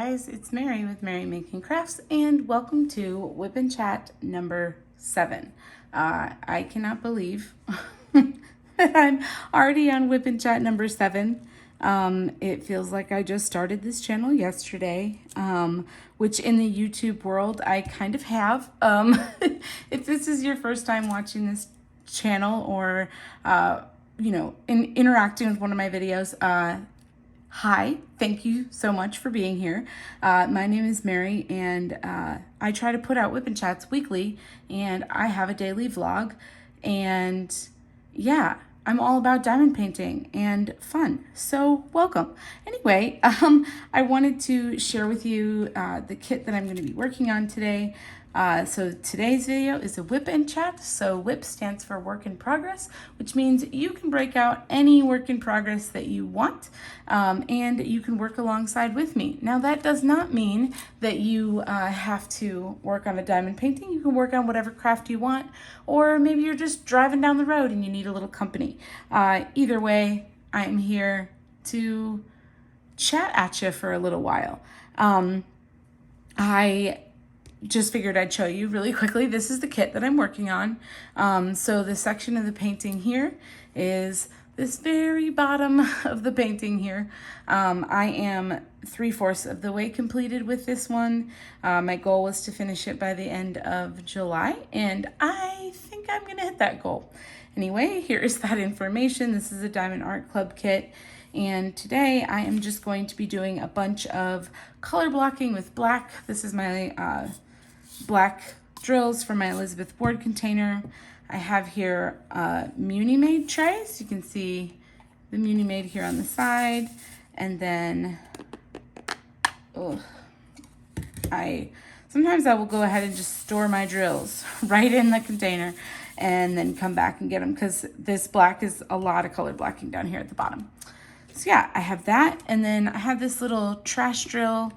guys, it's Mary with Mary Making Crafts, and welcome to WIP and Chat number 7. I cannot believe that I'm already on WIP and Chat number 7. It feels like I just started this channel yesterday, which in the YouTube world I kind of have. If this is your first time watching this channel or interacting with one of my videos, hi, thank you so much for being here. My name is Mary, and I try to put out WIP and Chats weekly, and I have a daily vlog, and yeah, I'm all about diamond painting and fun, so welcome. Anyway, I wanted to share with you the kit that I'm going to be working on today. So today's video is a WIP and Chat. So WIP stands for work in progress, which means you can break out any work in progress that you want, and you can work alongside with me. Now that does not mean that you have to work on a diamond painting. You can work on whatever craft you want, or maybe you're just driving down the road and you need a little company. Either way, I'm here to chat at you for a little while. I just figured I'd show you really quickly. This is the kit that I'm working on. So the section of the painting here is this very bottom of the painting here. I am 3/4 of the way completed with this one. My goal was to finish it by the end of July, and I think I'm gonna hit that goal. Anyway, here is that information. This is a Diamond Art Club kit. And today I am just going to be doing a bunch of color blocking with black. This is my black drills for my Elizabeth board container. I have here Muni Made trays. You can see the Muni Made here on the side. And then, sometimes I will go ahead and just store my drills right in the container and then come back and get them, because this black is a lot of color blocking down here at the bottom. So yeah, I have that. And then I have this little trash drill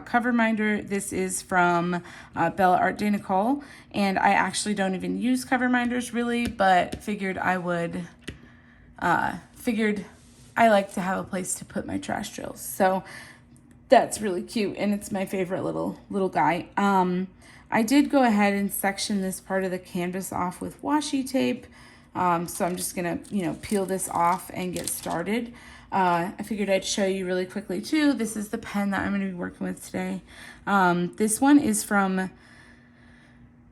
cover minder. This is from Bella Art de Nicole, and I actually don't even use cover minders really, but figured I like to have a place to put my trash drills. So that's really cute, and it's my favorite little guy. I did go ahead and section this part of the canvas off with washi tape. So I'm just gonna, peel this off and get started. I figured I'd show you really quickly too. This is the pen that I'm going to be working with today. This one is from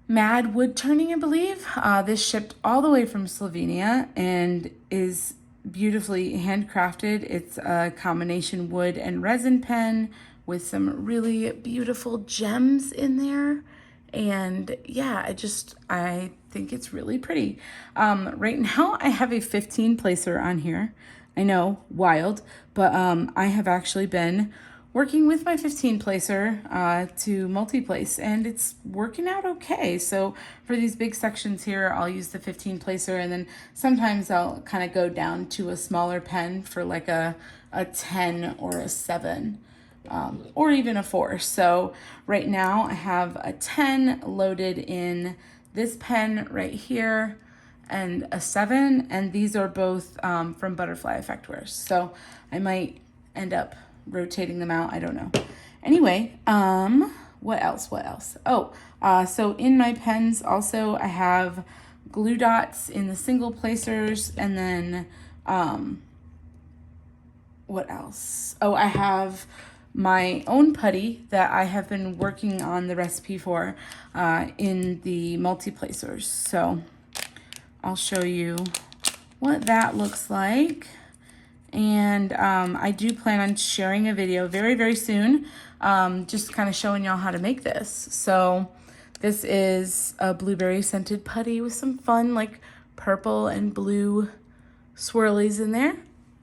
Mad Wood Turning, I believe. This shipped all the way from Slovenia and is beautifully handcrafted. It's a combination wood and resin pen with some really beautiful gems in there. And yeah, I think it's really pretty. Right now I have a 15 placer on here. I know, wild, but I have actually been working with my 15 placer to multi-place, and it's working out okay. So for these big sections here, I'll use the 15 placer, and then sometimes I'll kind of go down to a smaller pen for like a 10 or a 7. Or even a 4. So right now I have a 10 loaded in this pen right here, and a 7, and these are both from Butterfly Effectwares. So I might end up rotating them out. I don't know. Anyway, what else? Oh, so in my pens also I have glue dots in the single placers, and then what else? Oh, I have my own putty that I have been working on the recipe for in the multi-placers. So I'll show you what that looks like. And I do plan on sharing a video very, very soon, just kind of showing y'all how to make this. So this is a blueberry scented putty with some fun like purple and blue swirlies in there.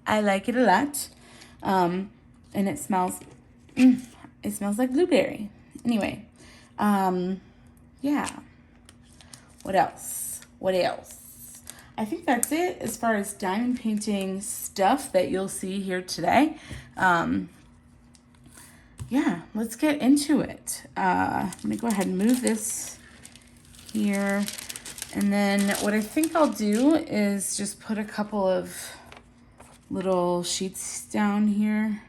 I like it a lot. And it smells like blueberry. Anyway, yeah. What else? I think that's it as far as diamond painting stuff that you'll see here today. Yeah, let's get into it. I'm gonna go ahead and move this here. And then what I think I'll do is just put a couple of little sheets down here,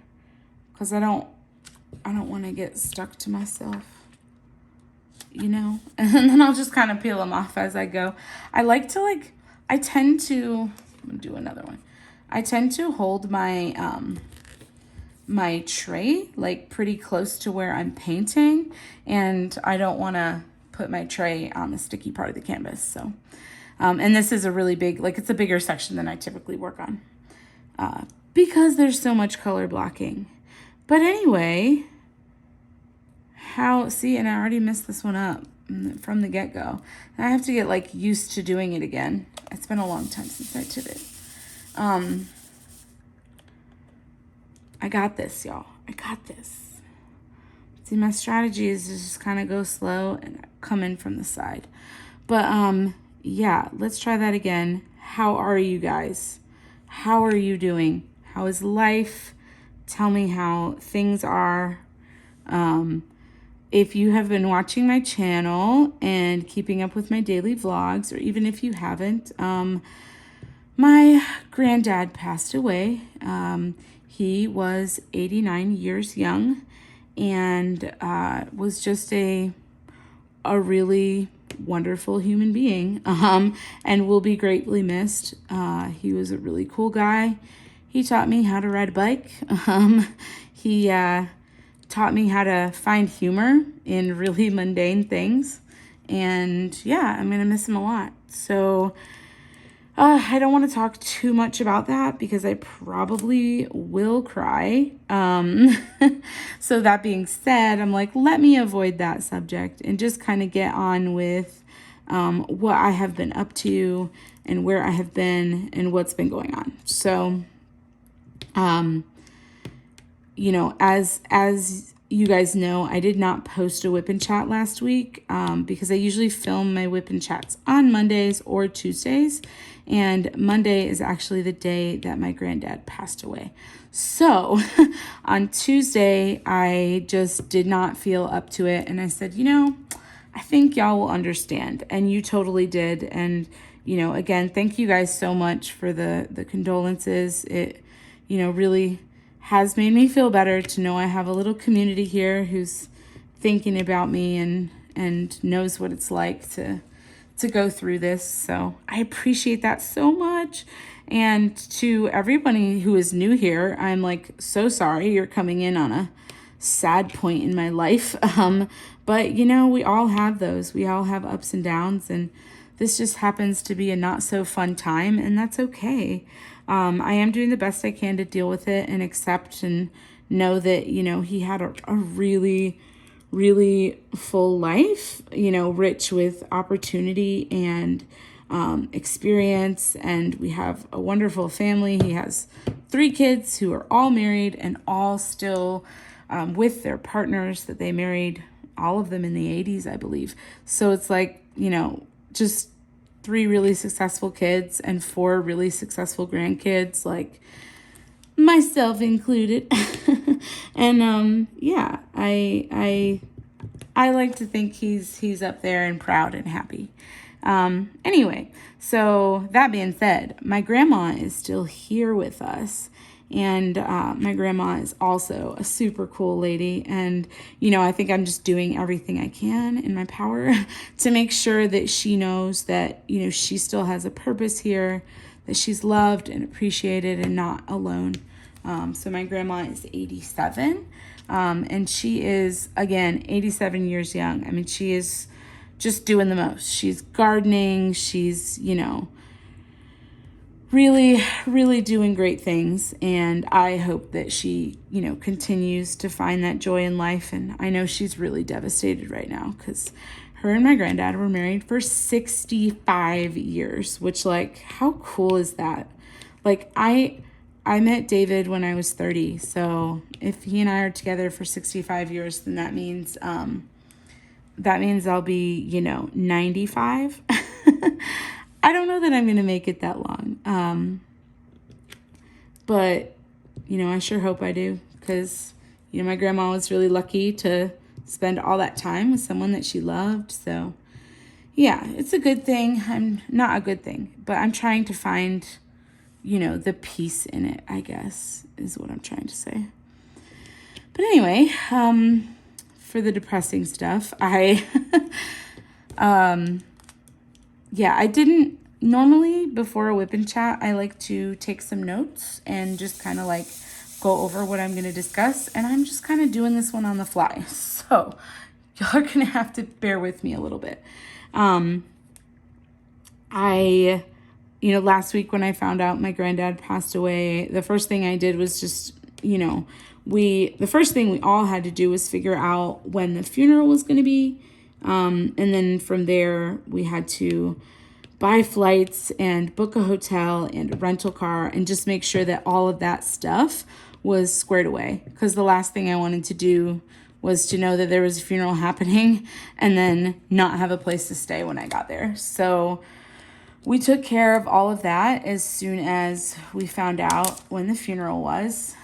because I don't I don't want to get stuck to myself, you know? And then I'll just kind of peel them off as I go. I like to I tend to, I'm gonna do another one. I tend to hold my, my tray like pretty close to where I'm painting, and I don't want to put my tray on the sticky part of the canvas. So, and this is a really big, like it's a bigger section than I typically work on, because there's so much color blocking. But anyway, and I already messed this one up from the get-go. And I have to get like used to doing it again. It's been a long time since I did it. I got this, y'all. I got this. See, my strategy is to just kind of go slow and come in from the side. But yeah, let's try that again. How are you guys? How are you doing? How is life? Tell me how things are. If you have been watching my channel and keeping up with my daily vlogs, or even if you haven't, my granddad passed away. He was 89 years young, and was just a really wonderful human being, and will be greatly missed. He was a really cool guy. He taught me how to ride a bike. He taught me how to find humor in really mundane things. And yeah, I'm going to miss him a lot. So I don't want to talk too much about that because I probably will cry. So that being said, I'm like, let me avoid that subject and just kind of get on with what I have been up to and where I have been and what's been going on. So, you know, as you guys know, I did not post a WIP and chat last week because I usually film my WIP and chats on Mondays or Tuesdays. And Monday is actually the day that my granddad passed away. So on Tuesday, I just did not feel up to it. And I said, you know, I think y'all will understand. And you totally did. And, you know, again, thank you guys so much for the condolences. It, you know, really has made me feel better to know I have a little community here who's thinking about me and knows what it's like to go through this. So I appreciate that so much. And to everybody who is new here, I'm like so sorry you're coming in on a sad point in my life. But you know, we all have those. We all have ups and downs, and this just happens to be a not so fun time, and that's okay. I am doing the best I can to deal with it and accept and know that, you know, he had a really, really full life, you know, rich with opportunity and experience. And we have a wonderful family. He has 3 kids who are all married and all still with their partners that they married, all of them in the 80s, I believe. So it's like, you know, just 3 really successful kids and 4 really successful grandkids, like myself included. And yeah, I like to think he's up there and proud and happy. Anyway, so that being said, my grandma is still here with us. And my grandma is also a super cool lady. And, you know, I think I'm just doing everything I can in my power to make sure that she knows that, you know, she still has a purpose here, that she's loved and appreciated and not alone. So my grandma is 87. And she is, again, 87 years young. I mean, she is just doing the most. She's gardening. She's, you know, really, really doing great things. And I hope that she, you know, continues to find that joy in life. And I know she's really devastated right now because her and my granddad were married for 65 years, which, like, how cool is that? Like, I met David when I was 30. So if he and I are together for 65 years, then that means I'll be, you know, 95. I don't know that I'm going to make it that long. But, you know, I sure hope I do because, you know, my grandma was really lucky to spend all that time with someone that she loved. So, yeah, it's a good thing. I'm not a good thing, but I'm trying to find, you know, the peace in it, I guess, is what I'm trying to say. But anyway, for the depressing stuff, yeah, I didn't normally before a whip and chat, I like to take some notes and just kind of like go over what I'm going to discuss. And I'm just kind of doing this one on the fly. So y'all are going to have to bear with me a little bit. Last week when I found out my granddad passed away, the first thing I did was just, the first thing we all had to do was figure out when the funeral was going to be. And then from there, we had to buy flights and book a hotel and a rental car and just make sure that all of that stuff was squared away. Because the last thing I wanted to do was to know that there was a funeral happening and then not have a place to stay when I got there. So we took care of all of that as soon as we found out when the funeral was.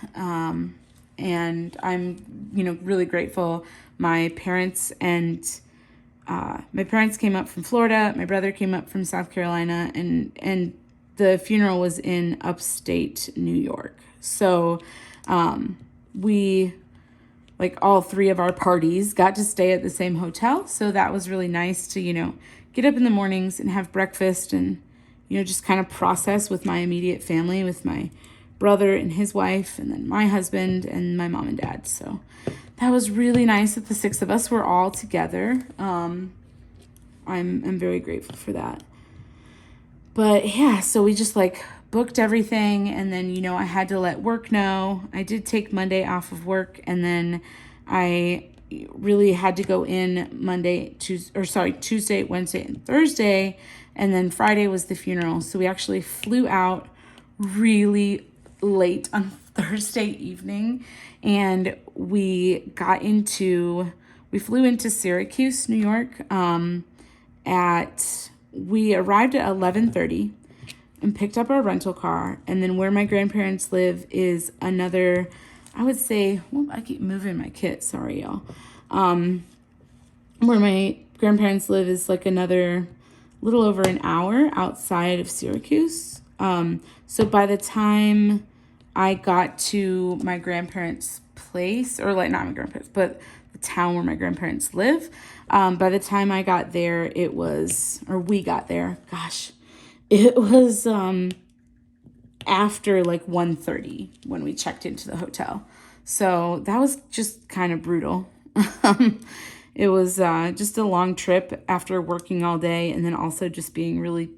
And I'm, really grateful. My parents came up from Florida. My brother came up from South Carolina, and the funeral was in upstate New York. So we, like all three of our parties, got to stay at the same hotel. So that was really nice to, get up in the mornings and have breakfast and, just kind of process with my immediate family, with my brother and his wife, and then my husband and my mom and dad. So that was really nice that the six of us were all together. I'm very grateful for that. But yeah, so we just like booked everything, and then, I had to let work know. I did take Monday off of work, and then I really had to go in Tuesday, Wednesday, and Thursday, and then Friday was the funeral. So we actually flew out really late on Thursday evening, and we flew into Syracuse, New York. We arrived at 11:30 and picked up our rental car, and then where my grandparents live is another, I would say, I keep moving my kit, sorry y'all. Where my grandparents live is like another little over an hour outside of Syracuse. So by the time I got to my grandparents' place, or like not my grandparents, but the town where my grandparents live, by the time I got there, we got there, it was after like 1:30 when we checked into the hotel. So that was just kind of brutal. It was just a long trip after working all day, and then also just being really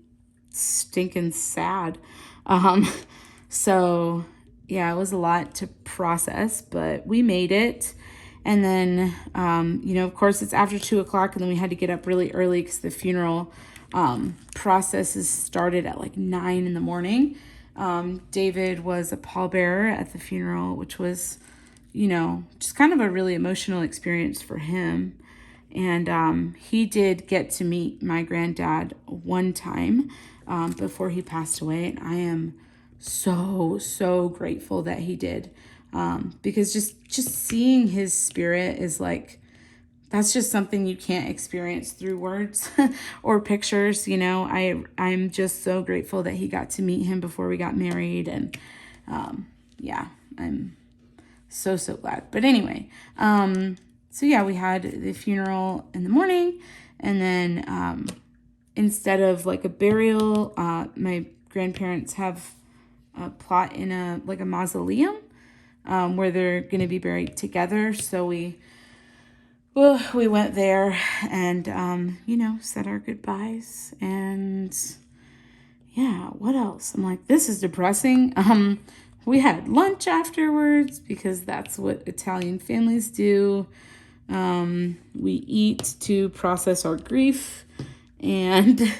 stinking sad. So yeah, it was a lot to process, but we made it. And then, of course it's after 2:00, and then we had to get up really early because the funeral processes started at like 9 in the morning. David was a pallbearer at the funeral, which was, just kind of a really emotional experience for him. And he did get to meet my granddad one time before he passed away. And I am so, so grateful that he did. Because just seeing his spirit is like, that's just something you can't experience through words or pictures. I'm just so grateful that he got to meet him before we got married. And yeah, I'm so, so glad. But anyway, so yeah, we had the funeral in the morning, and then instead of like a burial, my grandparents have a plot in a mausoleum where they're going to be buried together. So we went there and, said our goodbyes. And yeah, what else? I'm like, this is depressing. We had lunch afterwards because that's what Italian families do. We eat to process our grief. And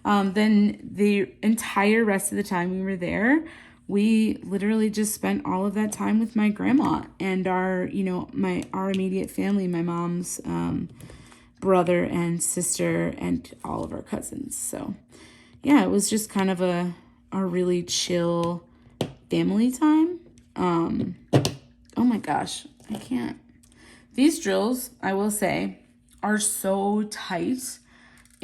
then the entire rest of the time we were there, we literally just spent all of that time with my grandma and our immediate family, my mom's brother and sister and all of our cousins. So yeah, it was just kind of a really chill family time. Oh my gosh, I can't. These drills, I will say, are so tight.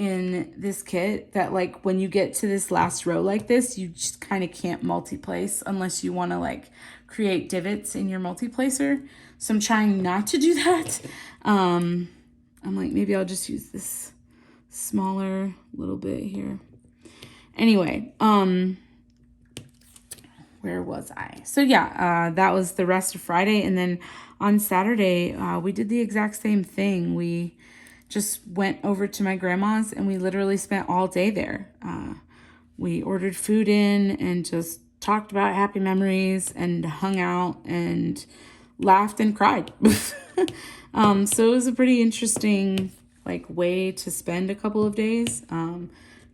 in this kit that like when you get to this last row like this, you just kind of can't multi-place unless you want to like create divots in your multi-placer. So I'm trying not to do that. I'm like, maybe I'll just use this smaller little bit here. Anyway, where was I? So yeah, that was the rest of Friday. And then on Saturday, we did the exact same thing. We just went over to my grandma's and we literally spent all day there. We ordered food in and just talked about happy memories and hung out and laughed and cried. So it was a pretty interesting like way to spend a couple of days.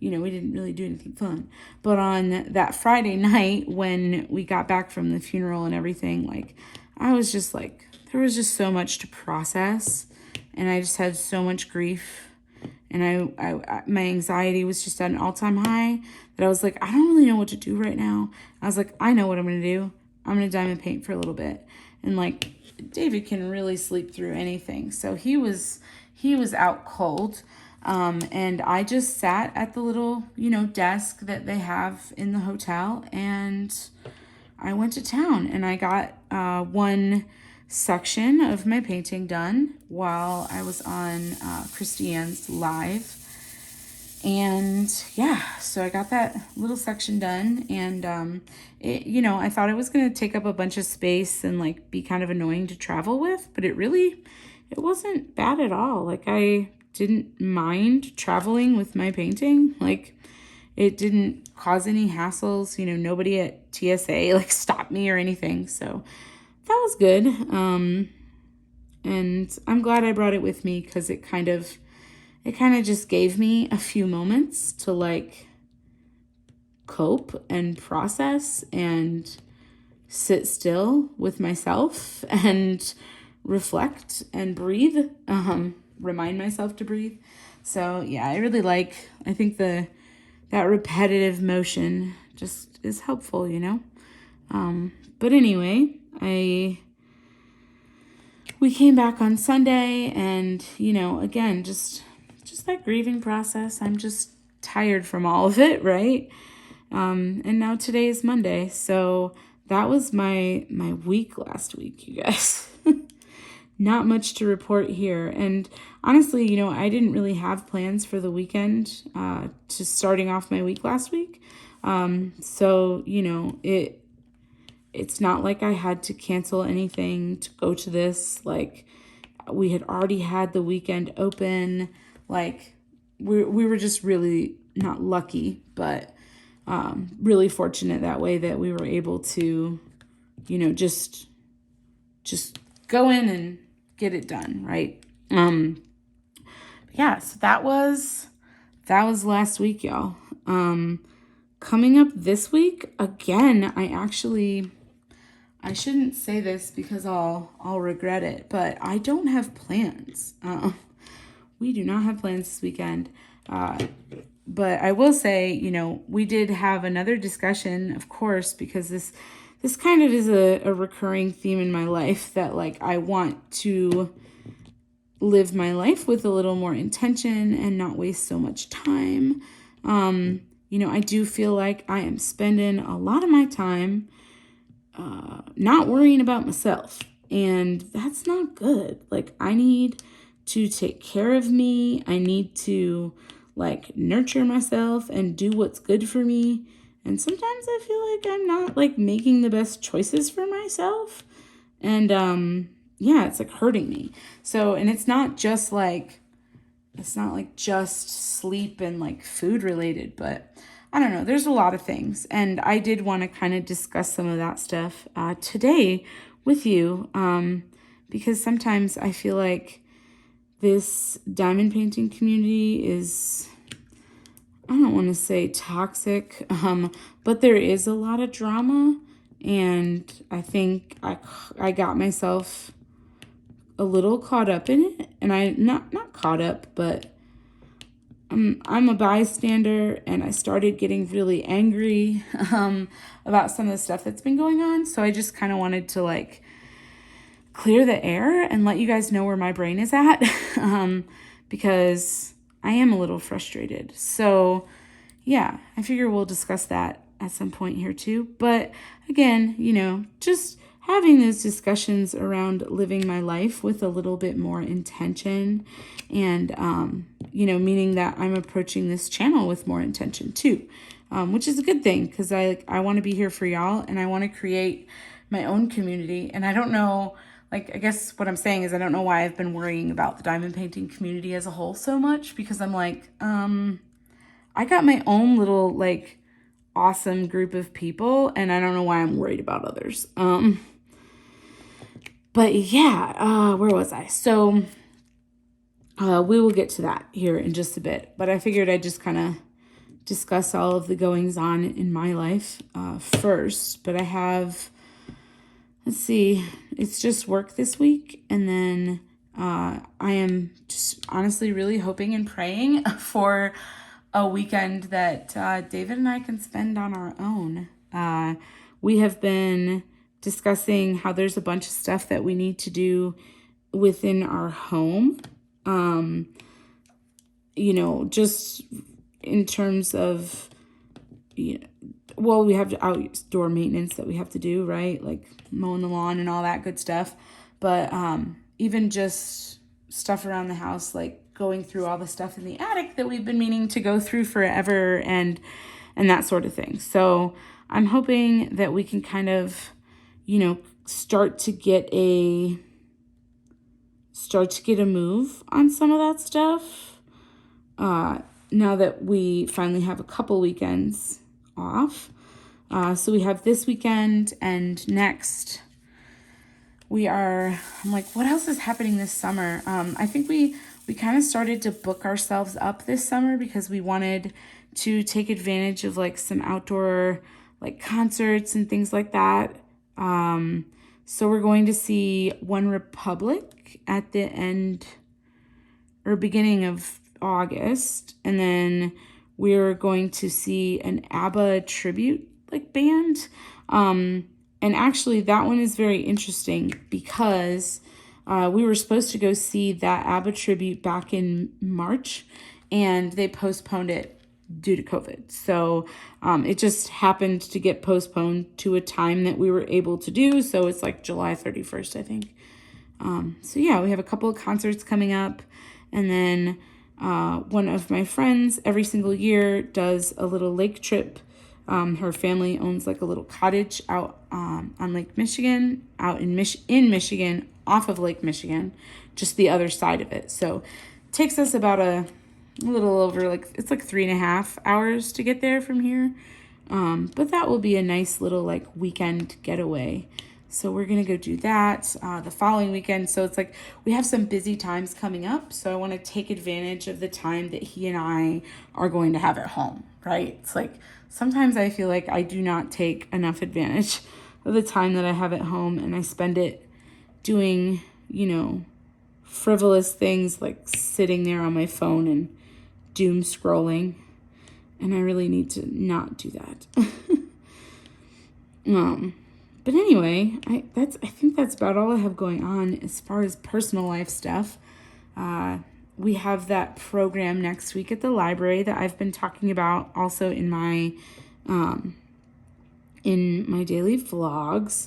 We didn't really do anything fun. But on that Friday night when we got back from the funeral and everything, like I was just like, there was just so much to process and I just had so much grief and I my anxiety was just at an all-time high that I was like, I don't really know what to do right now. I was like, I know what I'm going to do. I'm going to diamond paint for a little bit. And like David can really sleep through anything. So he was out cold. And I just sat at the little, desk that they have in the hotel and I went to town and I got one section of my painting done while I was on Christiane's live. And yeah, so I got that little section done and I thought it was going to take up a bunch of space and like be kind of annoying to travel with, but it wasn't bad at all. Like I didn't mind traveling with my painting. Like it didn't cause any hassles. Nobody at TSA like stopped me or anything. So that was good. And I'm glad I brought it with me because it kind of just gave me a few moments to like cope and process and sit still with myself and reflect and breathe. Remind myself to breathe. So yeah, I think that repetitive motion just is helpful, but anyway, we came back on Sunday and, again, just that grieving process. I'm just tired from all of it. Right. And now today is Monday. So that was my week last week, you guys. Not much to report here. And honestly, I didn't really have plans for the weekend to starting off my week last week. So, it's not like I had to cancel anything to go to this. Like we had already had the weekend open. Like we were just really not lucky, but really fortunate that way that we were able to, just go in and get it done, right? Yeah, so that was last week, y'all. Coming up this week, again, I shouldn't say this because I'll regret it, but I don't have plans. We do not have plans this weekend. But I will say, we did have another discussion, of course, because this kind of is a recurring theme in my life that like I want to live my life with a little more intention and not waste so much time. I do feel like I am spending a lot of my time not worrying about myself, and that's not good. Like I need to take care of me. I need to like nurture myself and do what's good for me. And sometimes I feel like I'm not like making the best choices for myself. And it's like hurting me. So, and it's not like just sleep and like food related, but I don't know. There's a lot of things. And I did want to kind of discuss some of that stuff today with you because sometimes I feel like this diamond painting community is, I don't want to say toxic, but there is a lot of drama, and I think I got myself a little caught up in it, and I not caught up, but I'm a bystander, and I started getting really angry about some of the stuff that's been going on. So I just kind of wanted to like clear the air and let you guys know where my brain is at because I am a little frustrated. So yeah, I figure we'll discuss that at some point here too. But again, just having those discussions around living my life with a little bit more intention and, meaning that I'm approaching this channel with more intention too, which is a good thing because I want to be here for y'all and I want to create my own community. And I don't know, I guess what I'm saying is I don't know why I've been worrying about the diamond painting community as a whole so much, because I'm like, I got my own little awesome group of people and I don't know why I'm worried about others. But yeah, where was I? So we will get to that here in just a bit, but I figured I'd just kind of discuss all of the goings on in my life first. But I have, let's see, it's just work this week. And then I am just honestly really hoping and praying for a weekend that David and I can spend on our own. We have been discussing how there's a bunch of stuff that we need to do within our home. Just in terms of, we have outdoor maintenance that we have to do, right? Like mowing the lawn and all that good stuff. But even just stuff around the house, like going through all the stuff in the attic that we've been meaning to go through forever and that sort of thing. So I'm hoping that we can kind of, start to get a move on some of that stuff. Now that we finally have a couple weekends off. So we have this weekend and next I'm like, what else is happening this summer? I think we kind of started to book ourselves up this summer because we wanted to take advantage of some outdoor concerts and things like that. So we're going to see One Republic at the end or beginning of August. And then we're going to see an ABBA tribute band. And actually that one is very interesting because we were supposed to go see that ABBA tribute back in March and they postponed it due to COVID. So it just happened to get postponed to a time that we were able to do. So it's July 31st, I think. So yeah, we have a couple of concerts coming up. And then one of my friends every single year does a little lake trip. Her family owns a little cottage out on Lake Michigan, out in Michigan, off of Lake Michigan, just the other side of it. So it takes us about a little over it's 3.5 hours to get there from here. But that will be a nice little weekend getaway. So we're going to go do that the following weekend. So it's we have some busy times coming up. So I want to take advantage of the time that he and I are going to have at home, right? It's sometimes I feel I do not take enough advantage of the time that I have at home and I spend it doing, frivolous things sitting there on my phone and doom scrolling. And I really need to not do that. But anyway, I think that's about all I have going on as far as personal life stuff. We have that program next week at the library that I've been talking about also in my daily vlogs.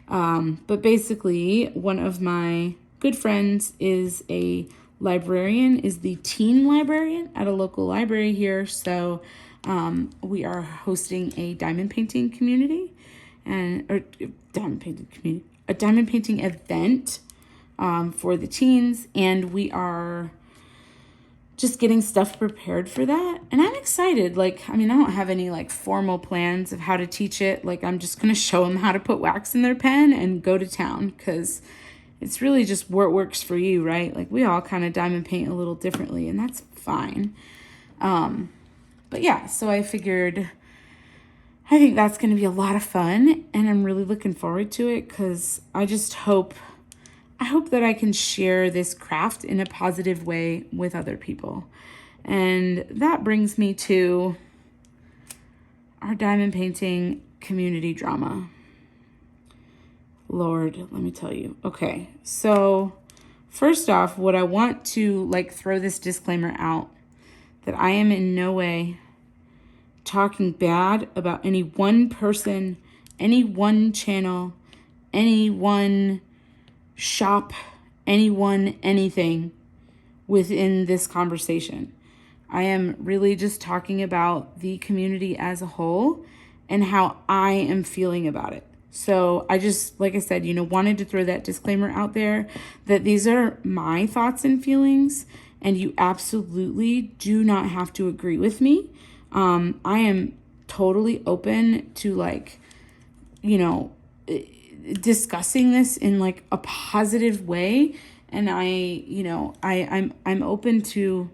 But basically, one of my good friends is a librarian, is the teen librarian at a local library here. So we are hosting a diamond painting community a diamond painting event for the teens, and we are just getting stuff prepared for that. And I'm excited. I don't have any formal plans of how to teach it. I'm just going to show them how to put wax in their pen and go to town, because it's really just what works for you, right? We all kind of diamond paint a little differently, and that's fine. But yeah, so I think that's going to be a lot of fun, and I'm really looking forward to it because I hope that I can share this craft in a positive way with other people. And that brings me to our diamond painting community drama. Lord, let me tell you. Okay, so first off, what I want to throw this disclaimer out that I am in no way talking bad about any one person, any one channel, any one shop, anyone, anything within this conversation. I am really just talking about the community as a whole and how I am feeling about it. So I just, like I said, wanted to throw that disclaimer out there that these are my thoughts and feelings, and you absolutely do not have to agree with me. I am totally open to discussing this in like a positive way, and I'm open to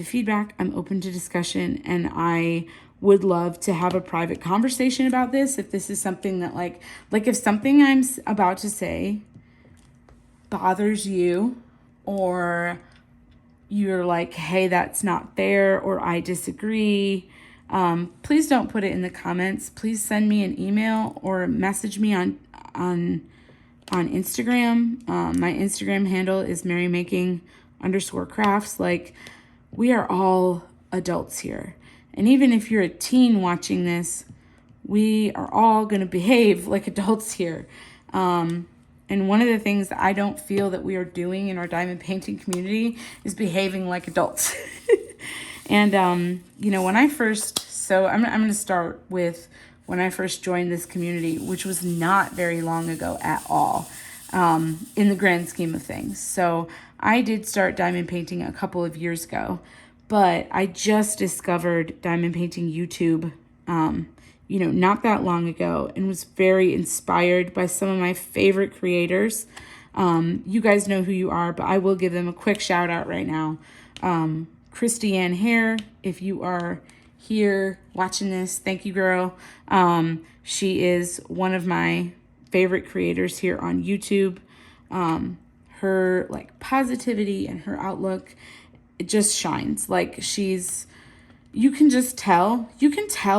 feedback, I'm open to discussion, and I would love to have a private conversation about this if this is something that like if something I'm about to say bothers you, or you're like, hey, that's not fair, or I disagree, please don't put it in the comments. Please send me an email or message me on Instagram. My Instagram handle is marymaking_crafts. Like, we are all adults here. And even if you're a teen watching this, we are all going to behave like adults here. And one of the things that I don't feel that we are doing in our diamond painting community is behaving like adults. And, when I first, so I'm going to start with when I first joined this community, which was not very long ago at all, in the grand scheme of things. So I did start diamond painting a couple of years ago, but I just discovered diamond painting YouTube, not that long ago, and was very inspired by some of my favorite creators. You guys know who you are, but I will give them a quick shout out right now. Christy Ann Hare, if you are here watching this, thank you, girl. She is one of my favorite creators here on YouTube. Her like positivity and her outlook, it just shines. Like, you can tell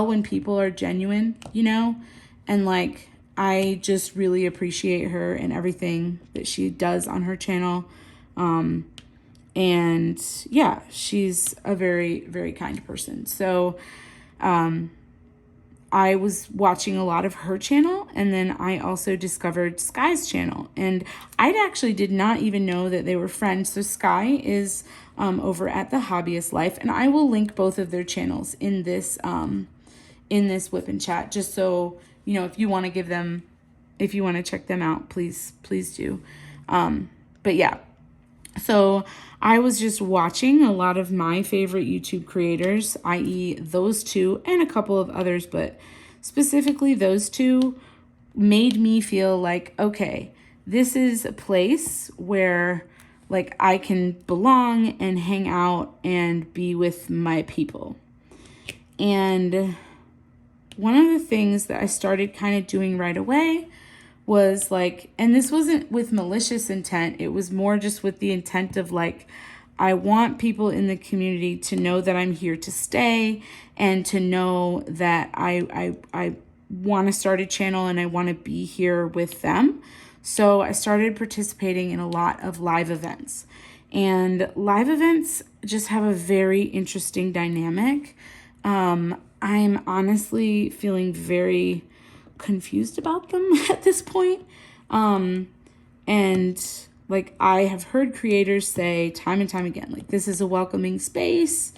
when people are genuine, and like, I just really appreciate her and everything that she does on her channel. And yeah, she's a very, very kind person. So, I was watching a lot of her channel, and then I also discovered Sky's channel, and I actually did not even know that they were friends. So Sky is over at The Hobbyist Life, and I will link both of their channels in this WIP and chat, just so if you want to check them out, please do. But yeah, so I was just watching a lot of my favorite YouTube creators, i.e. those two and a couple of others, but specifically those two made me feel like, okay, this is a place where like I can belong and hang out and be with my people. And one of the things that I started kind of doing right away was like, and this wasn't with malicious intent, it was more just with the intent of like, I want people in the community to know that I'm here to stay, and to know that I want to start a channel and I want to be here with them. So I started participating in a lot of live events, and live events just have a very interesting dynamic. I'm honestly feeling very confused about them at this point. And like, I have heard creators say time and time again, like, this is a welcoming space.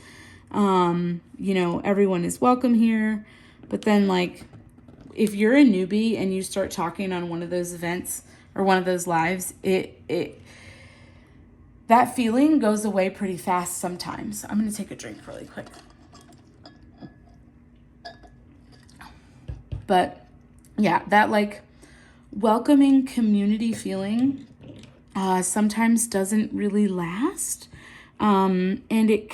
Everyone is welcome here. But then like, if you're a newbie and you start talking on one of those events or one of those lives, that feeling goes away pretty fast sometimes. I'm going to take a drink really quick. But yeah, that like welcoming community feeling sometimes doesn't really last. And it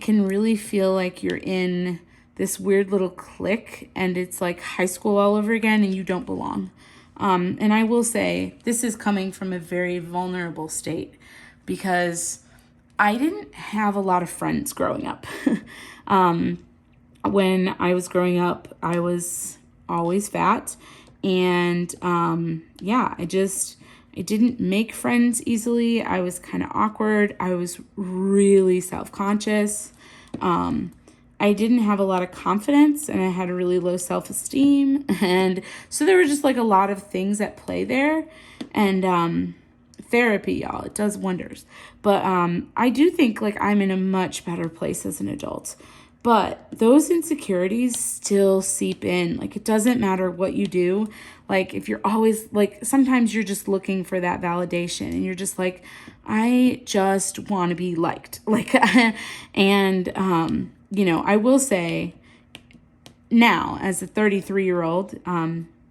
can really feel like you're in this weird little clique, and it's like high school all over again, and you don't belong. And I will say, this is coming from a very vulnerable state, because I didn't have a lot of friends growing up. When I was growing up, I was always fat. And I I didn't make friends easily. I was kind of awkward. I was really self-conscious. I didn't have a lot of confidence, and I had a really low self-esteem. And so there were just like a lot of things at play there. And therapy, y'all, it does wonders. But I do think like I'm in a much better place as an adult. But those insecurities still seep in. Like, it doesn't matter what you do. Like, if you're always like, sometimes you're just looking for that validation, and you're just like, I just want to be liked. Like, and you know, I will say now, as a 33-year-old,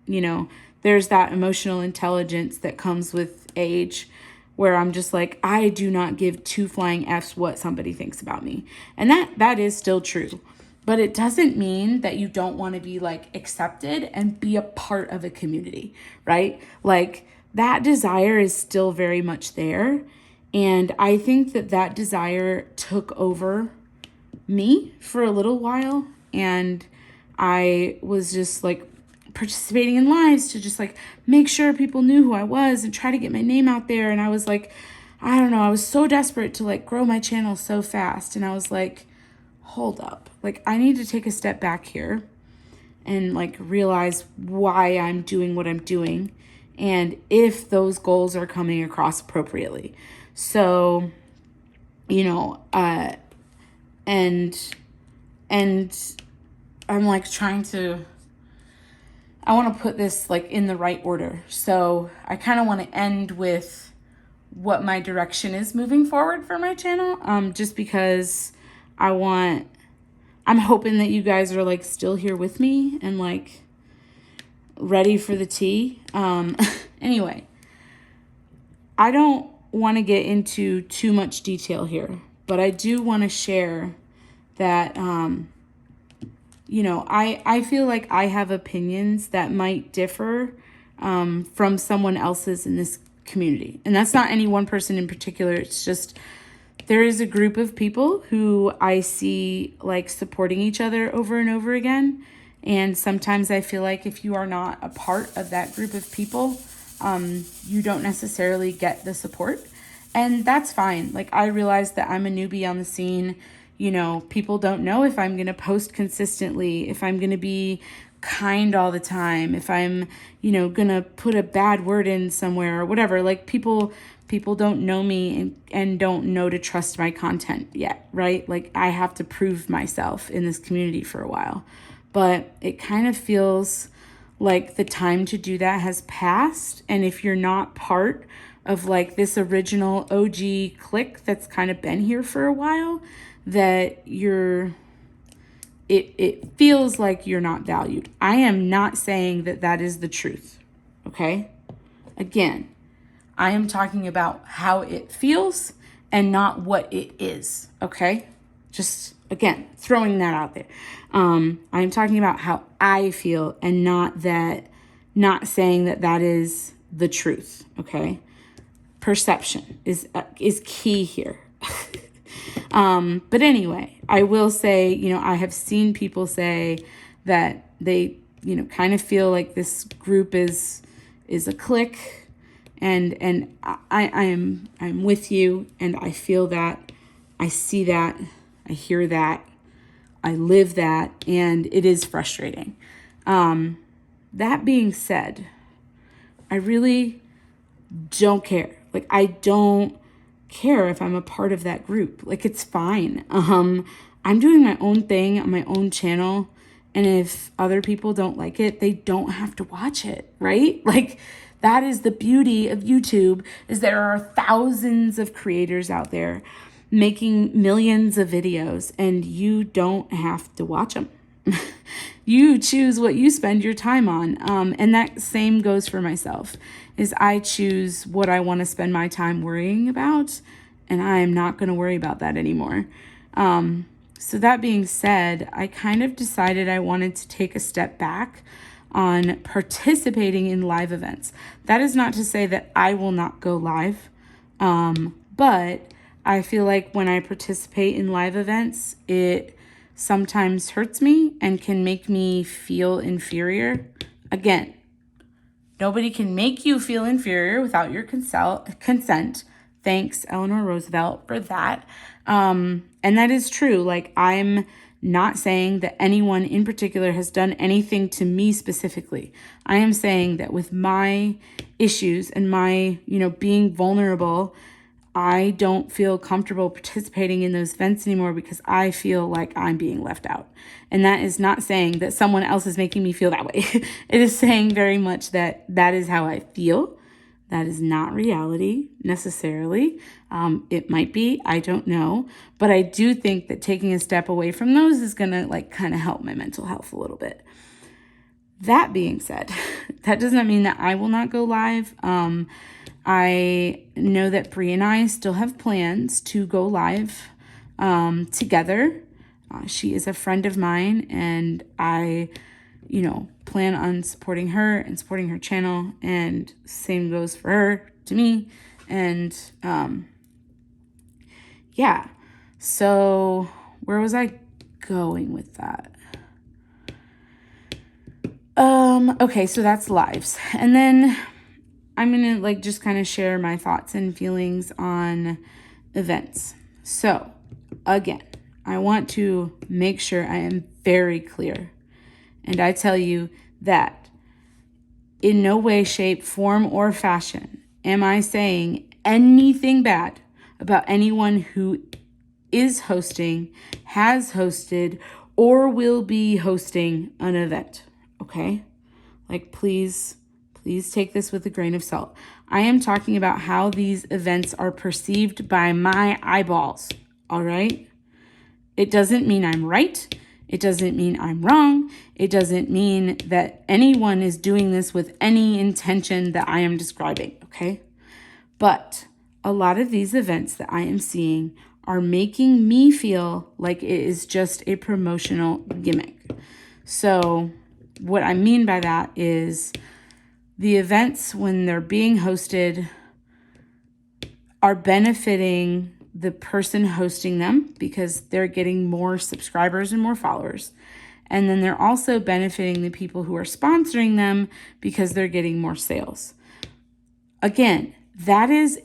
you know, there's that emotional intelligence that comes with age, where I'm just like, I do not give two flying Fs what somebody thinks about me. And that is still true. But it doesn't mean that you don't want to be like accepted and be a part of a community, right? Like, that desire is still very much there. And I think that desire took over me for a little while. And I was just like participating in lives to just like make sure people knew who I was and try to get my name out there. And I was like, I don't know, I was so desperate to like grow my channel so fast. And I was like, hold up, like, I need to take a step back here and like realize why I'm doing what I'm doing, and if those goals are coming across appropriately. So, you know, and I'm like trying to, I want to put this like in the right order. So I kind of want to end with what my direction is moving forward for my channel. Just because I'm hoping that you guys are like still here with me and like ready for the tea. Anyway, I don't want to get into too much detail here, but I do want to share that, you know, I feel like I have opinions that might differ from someone else's in this community. And that's not any one person in particular. It's just, there is a group of people who I see like supporting each other over and over again. And sometimes I feel like if you are not a part of that group of people, you don't necessarily get the support. And that's fine. Like, I realize that I'm a newbie on the scene. You know, people don't know if I'm going to post consistently, if I'm going to be kind all the time, if I'm, you know, going to put a bad word in somewhere or whatever. Like, people don't know me and don't know to trust my content yet, right? Like, I have to prove myself in this community for a while. But it kind of feels like the time to do that has passed. And if you're not part of like this original OG clique that's kind of been here for a while, that it feels like you're not valued. I am not saying that is the truth, okay? Again, I am talking about how it feels and not what it is, okay? Just, again, throwing that out there. I'm talking about how I feel and not saying that is the truth, okay? Perception is key here. But anyway, I will say, you know, I have seen people say that they, you know, kind of feel like this group is a clique, and I'm with you, and I feel that, I see that, I hear that, I live that, and it is frustrating. That being said, I really don't care. Like, I don't care if I'm a part of that group. Like, it's fine. I'm doing my own thing on my own channel, and if other people don't like it, they don't have to watch it, right? Like, that is the beauty of YouTube, is there are thousands of creators out there making millions of videos, and you don't have to watch them. You choose what you spend your time on. And that same goes for myself, is I choose what I want to spend my time worrying about, and I am not going to worry about that anymore. So that being said, I kind of decided I wanted to take a step back on participating in live events. That is not to say that I will not go live, but I feel like when I participate in live events, it sometimes hurts me and can make me feel inferior. Again, Nobody can make you feel inferior without your consent. Thanks, Eleanor Roosevelt, for that. And that is true. Like, I'm not saying that anyone in particular has done anything to me specifically. I am saying that with my issues and my, being vulnerable, I don't feel comfortable participating in those events anymore because I feel like I'm being left out. And that is not saying that someone else is making me feel that way. It is saying very much that that is how I feel. That is not reality necessarily. It might be, I don't know. But I do think that taking a step away from those is going to kind of help my mental health a little bit. That being said, that does not mean that I will not go live. I know that Bree and I still have plans to go live together. She is a friend of mine, and I, plan on supporting her and supporting her channel, and same goes for her to me. And yeah, so where was I going with that? Okay, so that's lives. And then I'm going to just kind of share my thoughts and feelings on events. So again, I want to make sure I am very clear. And I tell you that in no way, shape, form, or fashion am I saying anything bad about anyone who is hosting, has hosted, or will be hosting an event. Okay? Please take this with a grain of salt. I am talking about how these events are perceived by my eyeballs. All right? It doesn't mean I'm right. It doesn't mean I'm wrong. It doesn't mean that anyone is doing this with any intention that I am describing, okay? But a lot of these events that I am seeing are making me feel like it is just a promotional gimmick. So what I mean by that is the events, when they're being hosted, are benefiting the person hosting them because they're getting more subscribers and more followers. And then they're also benefiting the people who are sponsoring them because they're getting more sales. Again, that is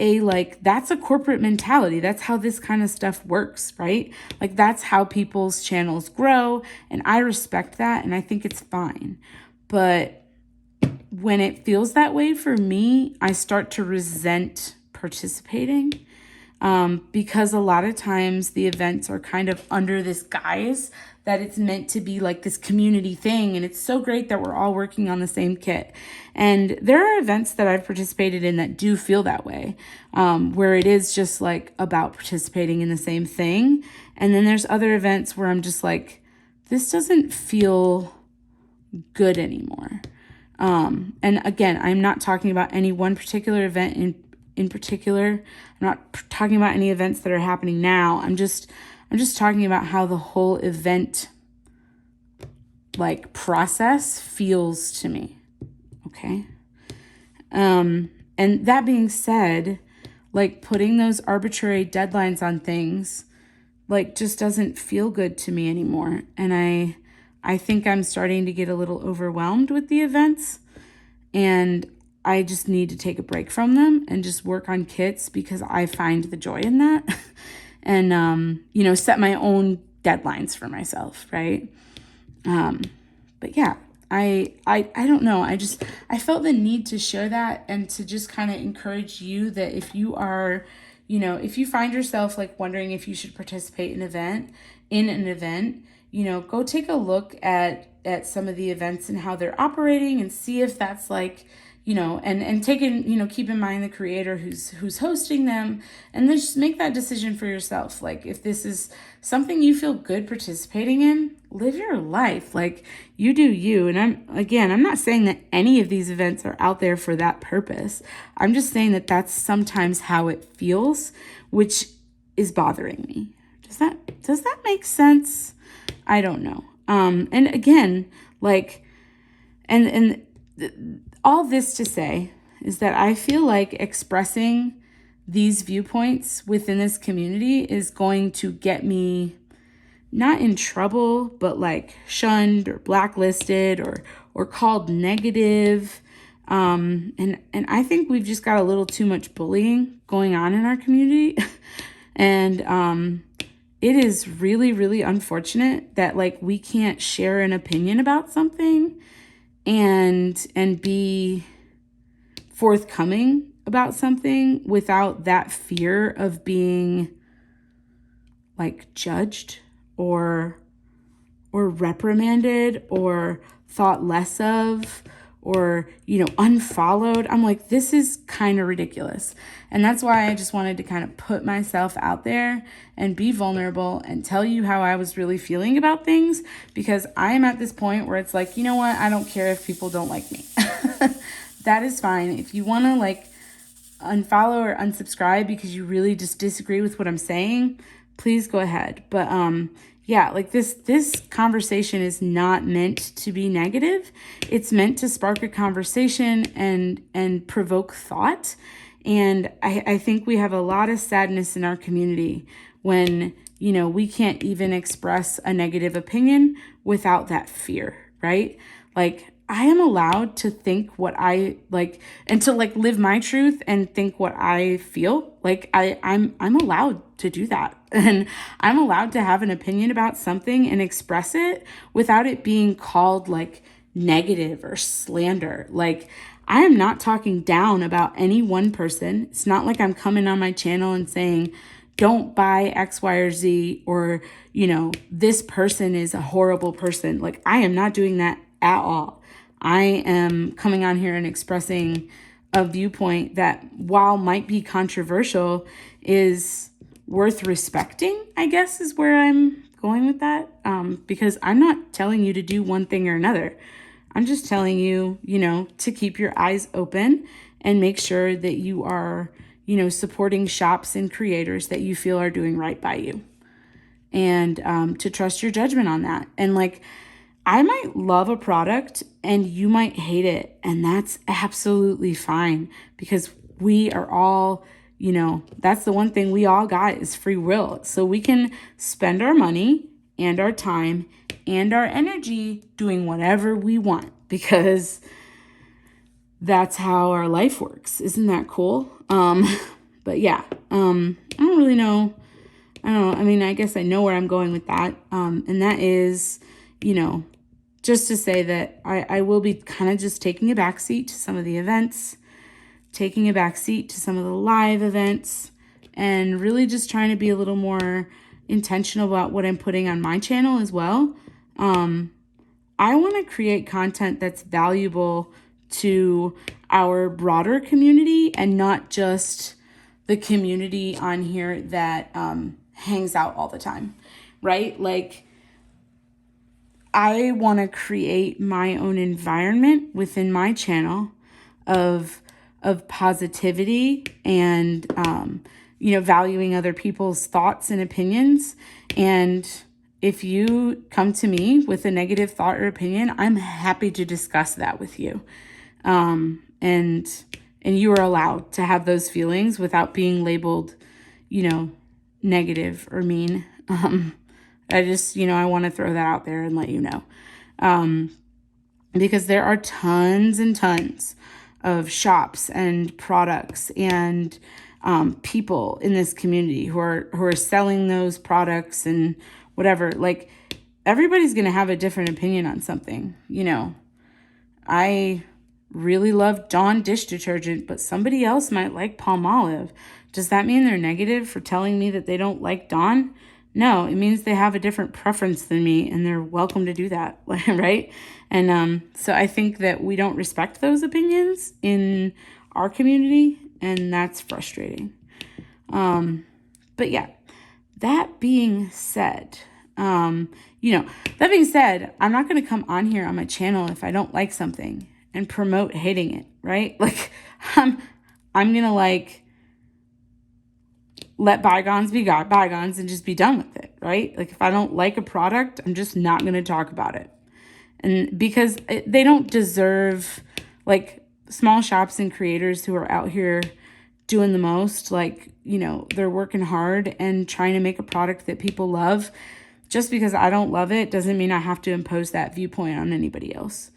that's a corporate mentality. That's how this kind of stuff works, right? That's how people's channels grow. And I respect that. And I think it's fine. But when it feels that way for me, I start to resent participating. Because a lot of times the events are kind of under this guise that it's meant to be this community thing. And it's so great that we're all working on the same kit. And there are events that I've participated in that do feel that way, where it is just about participating in the same thing. And then there's other events where I'm just this doesn't feel good anymore. And again, I'm not talking about any one particular event in particular. I'm not talking about any events that are happening now. I'm just talking about how the whole event process feels to me. Okay? And that being said, putting those arbitrary deadlines on things just doesn't feel good to me anymore. And I think I'm starting to get a little overwhelmed with the events, and I just need to take a break from them and just work on kits because I find the joy in that. And, set my own deadlines for myself, right? But yeah, I don't know. I felt the need to share that and to just kind of encourage you that if you are, if you find yourself wondering if you should participate in an event, go take a look at some of the events and how they're operating and see if that's and take in, keep in mind the creator who's hosting them, and then just make that decision for yourself. If this is something you feel good participating in, live your life. You do you. And I'm not saying that any of these events are out there for that purpose. I'm just saying that that's sometimes how it feels, which is bothering me. Does that make sense? I don't know. And again, all this to say is that I feel like expressing these viewpoints within this community is going to get me not in trouble, but shunned or blacklisted or called negative. And I think we've just got a little too much bullying going on in our community. And it is really, really unfortunate that like we can't share an opinion about something and be forthcoming about something without that fear of being like judged or reprimanded or thought less of or, unfollowed. I'm like, this is kind of ridiculous. And that's why I just wanted to kind of put myself out there and be vulnerable and tell you how I was really feeling about things, because I am at this point where it's like, you know what? I don't care if people don't like me. That is fine. If you want to like unfollow or unsubscribe because you really just disagree with what I'm saying, please go ahead. But yeah, like this conversation is not meant to be negative. It's meant to spark a conversation and provoke thought. And I think we have a lot of sadness in our community when, we can't even express a negative opinion without that fear, right? Like, I am allowed to think what I like and to like live my truth and think what I feel. Like I'm allowed to do that. And I'm allowed to have an opinion about something and express it without it being called like negative or slander. Like, I am not talking down about any one person. It's not like I'm coming on my channel and saying, don't buy X, Y, or Z, or, this person is a horrible person. Like, I am not doing that at all. I am coming on here and expressing a viewpoint that, while might be controversial, is worth respecting, I guess, is where I'm going with that. Because I'm not telling you to do one thing or another. I'm just telling you, to keep your eyes open and make sure that you are, supporting shops and creators that you feel are doing right by you. And to trust your judgment on that. And like, I might love a product and you might hate it, and that's absolutely fine, because we are all, that's the one thing we all got is free will. So we can spend our money and our time and our energy doing whatever we want, because that's how our life works. Isn't that cool? But yeah, I don't really know. I don't know. I mean, I guess I know where I'm going with that. And that is, just to say that I will be kind of just taking a backseat to some of the events, taking a backseat to some of the live events, and really just trying to be a little more intentional about what I'm putting on my channel as well. I want to create content that's valuable to our broader community and not just the community on here that hangs out all the time, right? Like, I want to create my own environment within my channel of positivity and, valuing other people's thoughts and opinions. And if you come to me with a negative thought or opinion, I'm happy to discuss that with you. And you are allowed to have those feelings without being labeled, negative or mean. I just, I want to throw that out there and let you know. Because there are tons and tons of shops and products and people in this community who are selling those products and whatever. Like, everybody's going to have a different opinion on something. I really love Dawn dish detergent, but somebody else might like Palmolive. Does that mean they're negative for telling me that they don't like Dawn? No, it means they have a different preference than me, and they're welcome to do that, right? And so I think that we don't respect those opinions in our community, and that's frustrating. But yeah, that being said, I'm not going to come on here on my channel if I don't like something and promote hating it, right? Like, I'm going to like let bygones be bygones and just be done with it, right? Like, if I don't like a product, I'm just not going to talk about it. And because they don't deserve, like, small shops and creators who are out here doing the most, like, they're working hard and trying to make a product that people love. Just because I don't love it doesn't mean I have to impose that viewpoint on anybody else.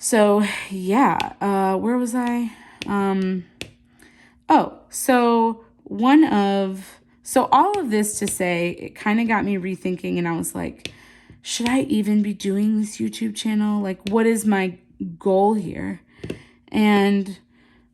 So yeah, where was I? Oh, so all of this to say, it kind of got me rethinking, and I was like, should I even be doing this YouTube channel? Like, what is my goal here? And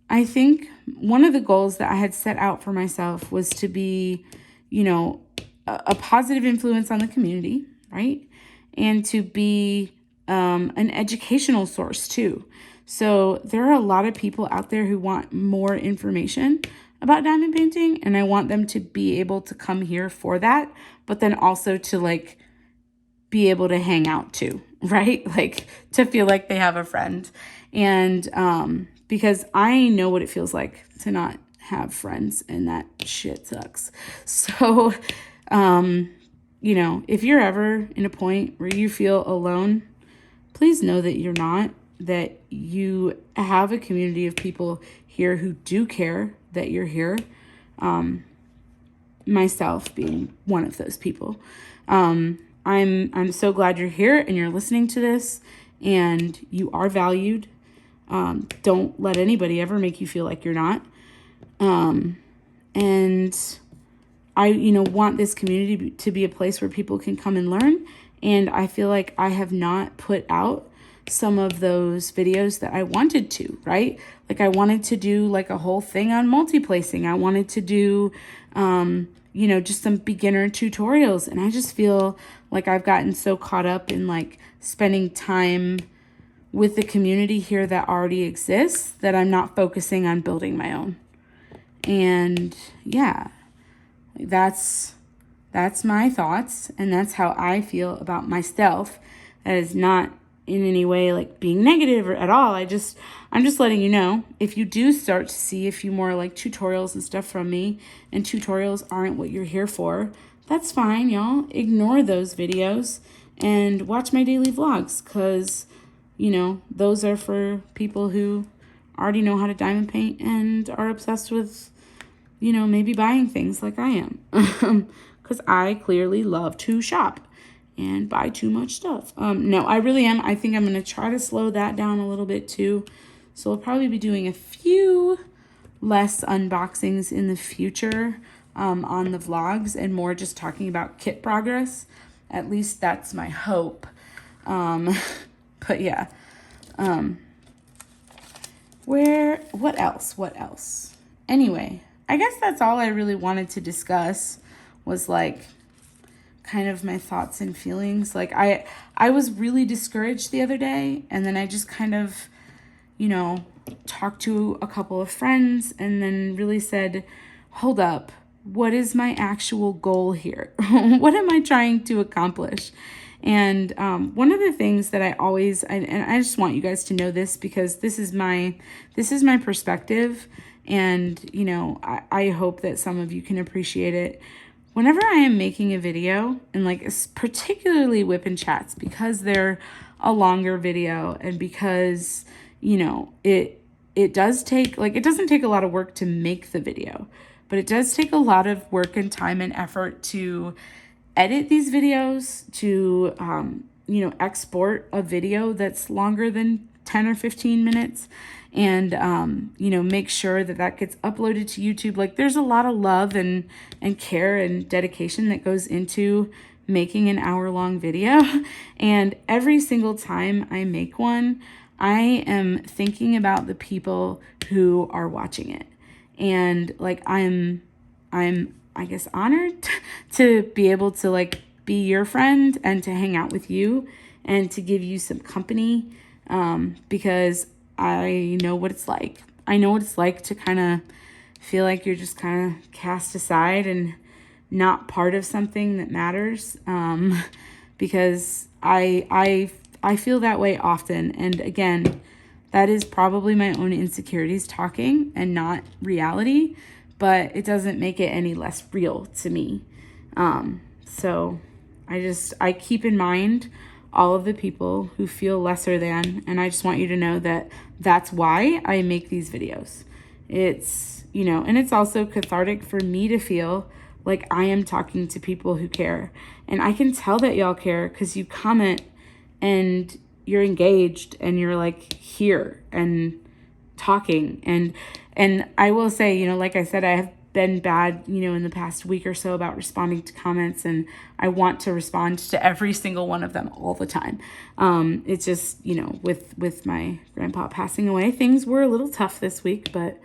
I think one of the goals that I had set out for myself was to be, a positive influence on the community, right? And to be an educational source too. So there are a lot of people out there who want more information about diamond painting, and I want them to be able to come here for that, but then also to like be able to hang out too, right? Like to feel like they have a friend. And because I know what it feels like to not have friends, and that shit sucks. So, if you're ever in a point where you feel alone, please know that you're not, that you have a community of people here who do care that you're here. Myself being one of those people. I'm so glad you're here and you're listening to this, and you are valued. Don't let anybody ever make you feel like you're not. And I, want this community to be a place where people can come and learn. And I feel like I have not put out some of those videos that I wanted to, right? Like I wanted to do like a whole thing on multi-placing. I wanted to do, just some beginner tutorials. And I just feel like I've gotten so caught up in like spending time with the community here that already exists that I'm not focusing on building my own. And yeah, that's my thoughts, and that's how I feel about myself. That is not in any way like being negative or at all. I'm just letting you know, if you do start to see a few more like tutorials and stuff from me, and tutorials aren't what you're here for, that's fine, y'all. Ignore those videos and watch my daily vlogs, because those are for people who already know how to diamond paint and are obsessed with maybe buying things like I am. Because I clearly love to shop and buy too much stuff. No, I really am. I think I'm going to try to slow that down a little bit too. So I'll probably be doing a few less unboxings in the future on the vlogs, and more just talking about kit progress. At least that's my hope. But yeah. What else? Anyway, I guess that's all I really wanted to discuss, was like kind of my thoughts and feelings. Like I was really discouraged the other day, and then I just kind of, talked to a couple of friends, and then really said, hold up, what is my actual goal here? What am I trying to accomplish? And one of the things that I always, and I just want you guys to know this, because this is my perspective, and I hope that some of you can appreciate it. Whenever I am making a video, and like particularly WIP and chats, because they're a longer video, and because it does take, like, it doesn't take a lot of work to make the video, but it does take a lot of work and time and effort to edit these videos, to export a video that's longer than 10 or 15 minutes, and make sure that gets uploaded to YouTube. Like, there's a lot of love and care and dedication that goes into making an hour-long video. And every single time I make one, I am thinking about the people who are watching it. And like, I'm I guess honored to be able to like be your friend and to hang out with you and to give you some company, because I know what it's like. I know what it's like to kind of feel like you're just kind of cast aside and not part of something that matters, because I feel that way often. And again, that is probably my own insecurities talking and not reality, but it doesn't make it any less real to me. So I keep in mind all of the people who feel lesser than, and I just want you to know that that's why I make these videos. It's, and it's also cathartic for me to feel like I am talking to people who care. And I can tell that y'all care because you comment and, you're engaged and you're like here and talking. And I will say, you know, like I said, I have been bad, you know, in the past week or so about responding to comments, and I want to respond to every single one of them all the time. It's just, you know, with my grandpa passing away, things were a little tough this week, but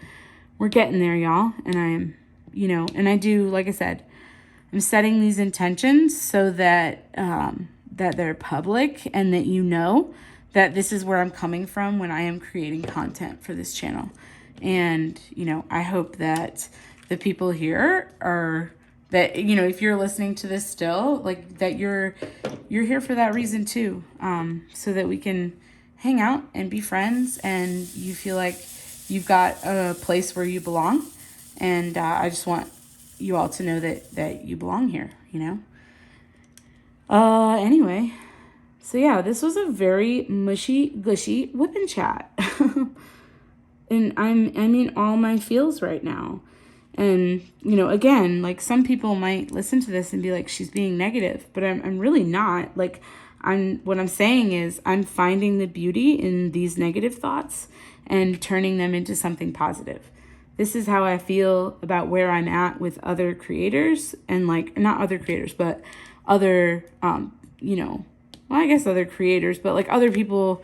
we're getting there, y'all. And I'm, you know, and I do, like I said, I'm setting these intentions so that that they're public and that you know that this is where I'm coming from when I am creating content for this channel. And, you know, I hope that the people here are, that, you know, if you're listening to this still, like that you're here for that reason too. So that we can hang out and be friends and you feel like you've got a place where you belong. And I just want you all to know that you belong here, you know? Anyway, so yeah, this was a very mushy, gushy whip and chat. And I mean all my feels right now. And, you know, again, like some people might listen to this and be like, she's being negative, but I'm really not. Like, what I'm saying is I'm finding the beauty in these negative thoughts and turning them into something positive. This is how I feel about where I'm at with other creators, and like, not other creators, but other, you know, well, I guess other creators, but like other people,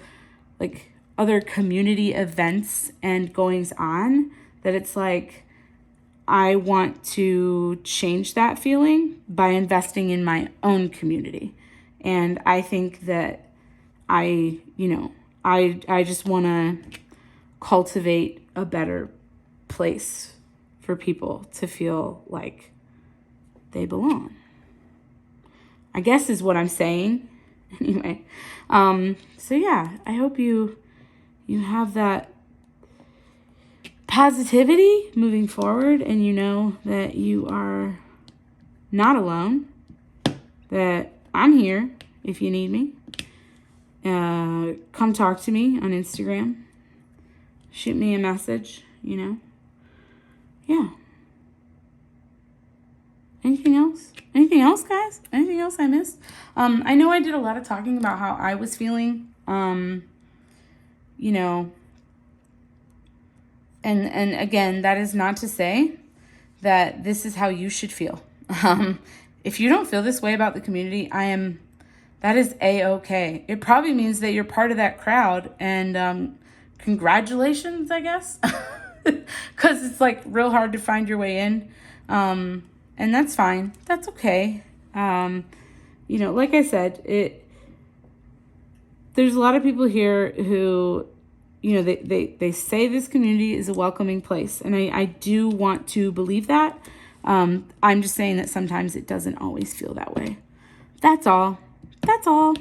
like other community events and goings on, that it's like, I want to change that feeling by investing in my own community. And I think that I just want to cultivate a better place for people to feel like they belong, I guess is what I'm saying. Anyway, so yeah, I hope you have that positivity moving forward, and you know that you are not alone, that I'm here if you need me. Come talk to me on Instagram. Shoot me a message, you know. Yeah. Anything else? Anything else, guys? Anything else I missed? I know I did a lot of talking about how I was feeling, you know, and again, that is not to say that this is how you should feel. If you don't feel this way about the community, that is A-okay. It probably means that you're part of that crowd, and congratulations, I guess, because it's like real hard to find your way in, and that's fine. That's okay. You know, like I said, there's a lot of people here who, you know, they say this community is a welcoming place, and I do want to believe that. I'm just saying that sometimes it doesn't always feel that way. That's all. That's all.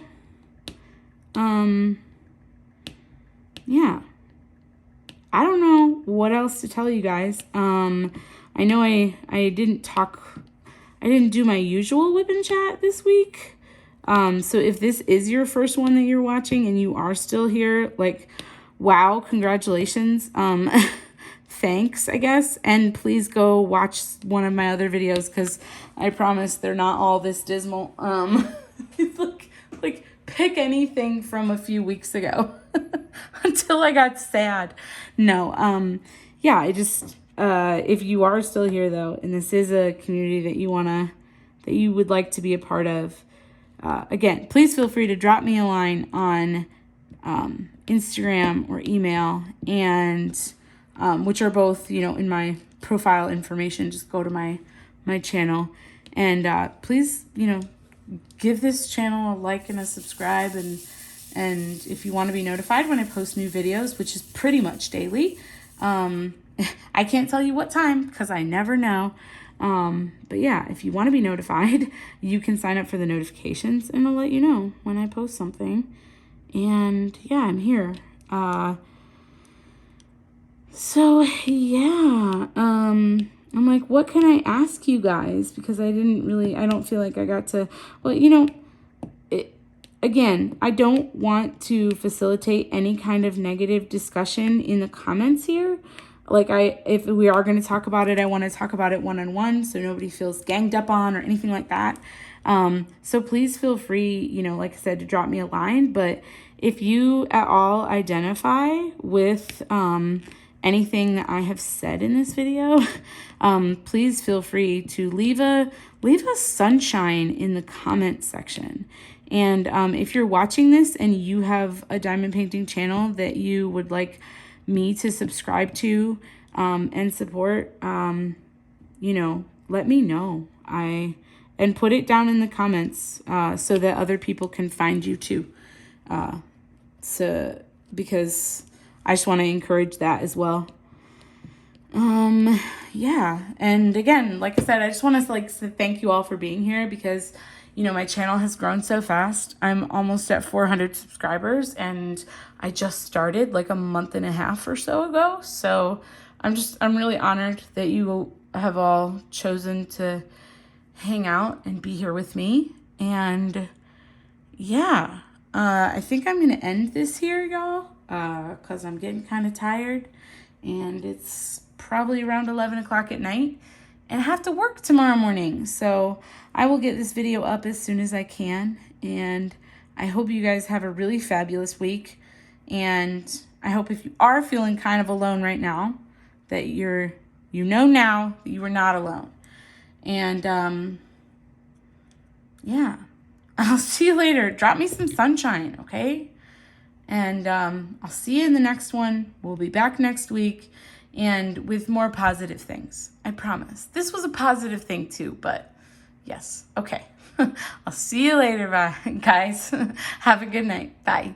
Yeah. I don't know what else to tell you guys. I know I didn't do my usual whip and chat this week. So if this is your first one that you're watching and you are still here, like, wow, congratulations. Thanks, I guess. And please go watch one of my other videos, because I promise they're not all this dismal. Like pick anything from a few weeks ago until I got sad. No, yeah, I just, if you are still here though, and this is a community that you would like to be a part of, again, please feel free to drop me a line on, Instagram or email, and, which are both, you know, in my profile information. Just go to my channel, and, please, you know, give this channel a like and a subscribe, and if you want to be notified when I post new videos, which is pretty much daily. I can't tell you what time because I never know. But yeah, if you want to be notified, you can sign up for the notifications, and I'll let you know when I post something. And yeah, I'm here. So yeah, I'm like, what can I ask you guys? Because I don't feel like I got to, well, you know, again, I don't want to facilitate any kind of negative discussion in the comments here. Like, if we are going to talk about it, I want to talk about it one-on-one, so nobody feels ganged up on or anything like that. So please feel free, you know, like I said, to drop me a line. But if you at all identify with anything that I have said in this video, please feel free to leave a sunshine in the comment section. And if you're watching this and you have a diamond painting channel that you would like me to subscribe to and support, you know, let me know. And put it down in the comments so that other people can find you too. Because I just want to encourage that as well. Yeah. And again, like I said, I just want to thank you all for being here because, you know, my channel has grown so fast. I'm almost at 400 subscribers and I just started like a month and a half or so ago. So I'm really honored that you have all chosen to hang out and be here with me. And yeah, I think I'm going to end this here, y'all, because I'm getting kind of tired and it's probably around 11 o'clock at night and I have to work tomorrow morning. So I will get this video up as soon as I can. And I hope you guys have a really fabulous week. And I hope if you are feeling kind of alone right now, that you know now that you are not alone. And yeah, I'll see you later. Drop me some sunshine, okay? And I'll see you in the next one. We'll be back next week and with more positive things. I promise. This was a positive thing too, but yes. Okay. I'll see you later, bye, guys. Have a good night. Bye.